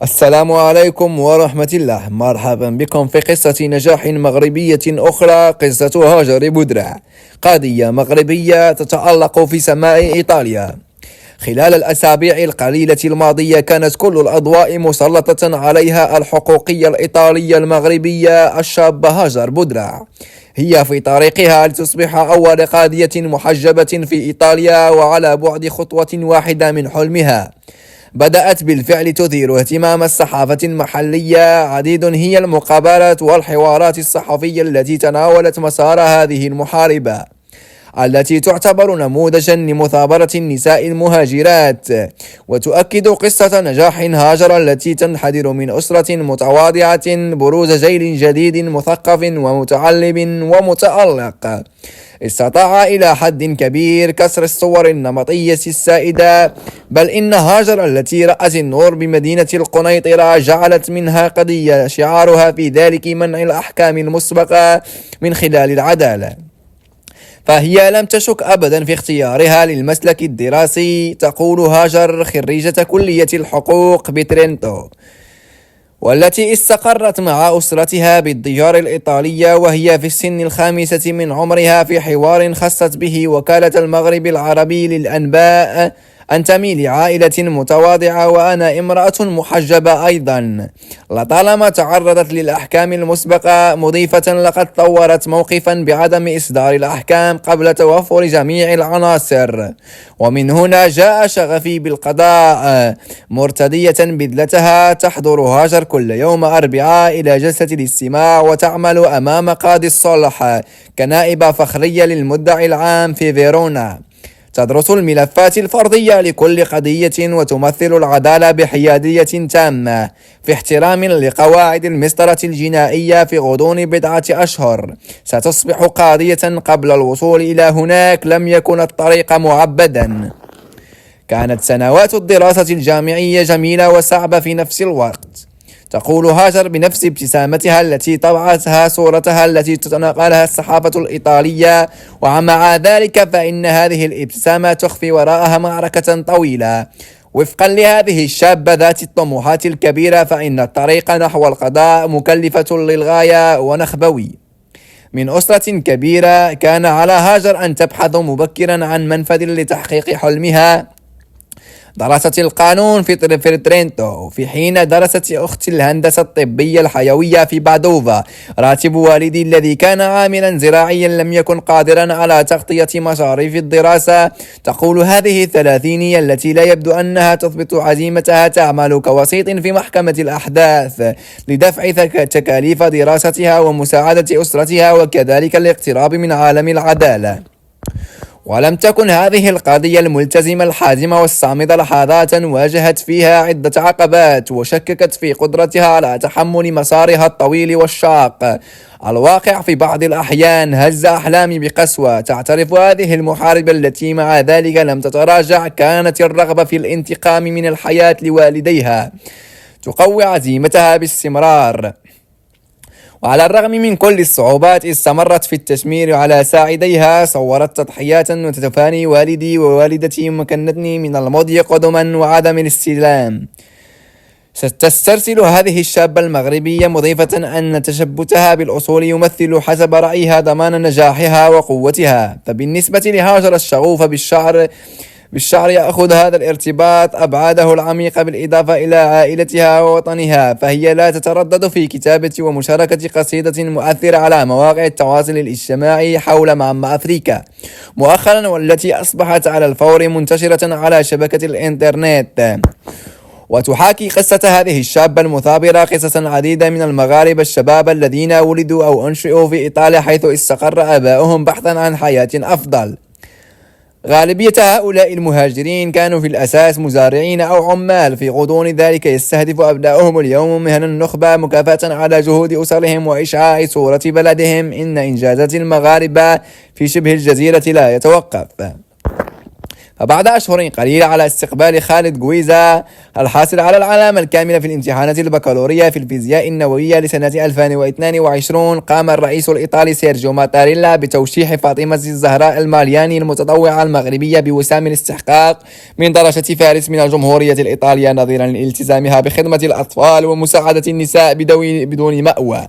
السلام عليكم ورحمة الله. مرحبا بكم في قصة نجاح مغربية أخرى، قصة هاجر بودرع، قضية مغربية تتعلق في سماء إيطاليا. خلال الأسابيع القليلة الماضية كانت كل الأضواء مسلطة عليها الحقوقية الإيطالية المغربية الشابة هاجر بودرع. هي في طريقها لتصبح أول قاضية محجبة في إيطاليا، وعلى بعد خطوة واحدة من حلمها. بدأت بالفعل تثير اهتمام الصحافة المحلية. عديد هي المقابلات والحوارات الصحفية التي تناولت مسار هذه المحاربة، التي تعتبر نموذجا لمثابرة النساء المهاجرات، وتؤكد قصة نجاح هاجر التي تنحدر من أسرة متواضعة بروز جيل جديد مثقف ومتعلم ومتألق. استطاع إلى حد كبير كسر الصور النمطية السائدة، بل إن هاجر التي رأت النور بمدينة القنيطرة جعلت منها قضية شعارها في ذلك منع الأحكام المسبقة من خلال العدالة. فهي لم تشك أبدا في اختيارها للمسلك الدراسي. تقول هاجر خريجة كلية الحقوق بترينتو، والتي استقرت مع أسرتها بالديار الإيطالية وهي في السن 5 من عمرها، في حوار خصت به وكالة المغرب العربي للأنباء: أنتمي لعائلة متواضعة وأنا امرأة محجبة أيضا، لطالما تعرضت للأحكام المسبقة، مضيفة: لقد طورت موقفا بعدم إصدار الأحكام قبل توفر جميع العناصر، ومن هنا جاء شغفي بالقضاء. مرتدية بدلتها، تحضر هاجر كل يوم أربعاء إلى جلسة الاستماع، وتعمل أمام قاضي الصلح كنائبة فخرية للمدعي العام في فيرونا. تدرس الملفات الفردية لكل قضية وتمثل العدالة بحيادية تامة، في احترام لقواعد المسطرة الجنائية. في غضون بضعة أشهر ستصبح قاضية. قبل الوصول إلى هناك لم يكن الطريق معبدا. كانت سنوات الدراسة الجامعية جميلة وصعبة في نفس الوقت. تقول هاجر بنفس ابتسامتها التي طبعتها صورتها التي تتناقلها الصحافة الإيطالية، ومع ذلك فإن هذه الابتسامة تخفي وراءها معركة طويلة. وفقا لهذه الشابة ذات الطموحات الكبيرة، فإن الطريق نحو القضاء مكلفة للغاية ونخبوي. من أسرة كبيرة، كان على هاجر أن تبحث مبكرا عن منفذ لتحقيق حلمها. درست القانون في ترينتو، في حين درست أختي الهندسة الطبية الحيوية في بادوفا. راتب والدي الذي كان عاملا زراعيا لم يكن قادرا على تغطية مصاريف الدراسة. تقول هذه الثلاثينية التي لا يبدو أنها تثبت عزيمتها تعمل كوسيط في محكمة الأحداث لدفع تكاليف دراستها ومساعدة أسرتها، وكذلك الاقتراب من عالم العدالة. ولم تكن هذه القضية الملتزمة الحازمة والصامدة لحظات واجهت فيها عدة عقبات وشككت في قدرتها على تحمل مسارها الطويل والشاق. الواقع في بعض الأحيان هز أحلامي بقسوة. تعترف هذه المحاربة التي مع ذلك لم تتراجع، كانت الرغبة في الانتقام من الحياة لوالديها تقوي عزيمتها باستمرار. وعلى الرغم من كل الصعوبات استمرت في التشمير على ساعديها. صورت تضحيات وتتفاني والدي ووالدتي مكنتني من المضي قدما وعدم الاستسلام. ستسترسل هذه الشابة المغربية مضيفة أن تشبتها بالأصول يمثل حسب رأيها ضمان نجاحها وقوتها. فبالنسبة لهاجر الشغوفة بالشعر يأخذ هذا الارتباط أبعاده العميقة، بالإضافة إلى عائلتها ووطنها. فهي لا تتردد في كتابة ومشاركة قصيدة مؤثرة على مواقع التواصل الاجتماعي حول معمى أفريقيا مؤخرا، والتي أصبحت على الفور منتشرة على شبكة الإنترنت. وتحاكي قصة هذه الشابة المثابرة قصصا عديدة من المغاربة الشباب الذين ولدوا أو أنشئوا في إيطاليا، حيث استقر آباؤهم بحثا عن حياة أفضل. غالبية هؤلاء المهاجرين كانوا في الأساس مزارعين أو عمال. في غضون ذلك يستهدف أبناؤهم اليوم مهن النخبة مكافأة على جهود أسرهم وإشعاع صورة بلدهم. إن إنجازات المغاربة في شبه الجزيرة لا يتوقف. وبعد أشهر قليلة على استقبال خالد جويزا الحاصل على العلامة الكاملة في الامتحانات البكالورية في الفيزياء النووية لسنة 2022، قام الرئيس الإيطالي سيرجيو ماتاريلا بتوشيح فاطمة الزهراء المالياني المتطوعة المغربية بوسام الاستحقاق من درجة فارس من الجمهورية الإيطالية، نظيرا لالتزامها بخدمة الأطفال ومساعدة النساء بدون مأوى.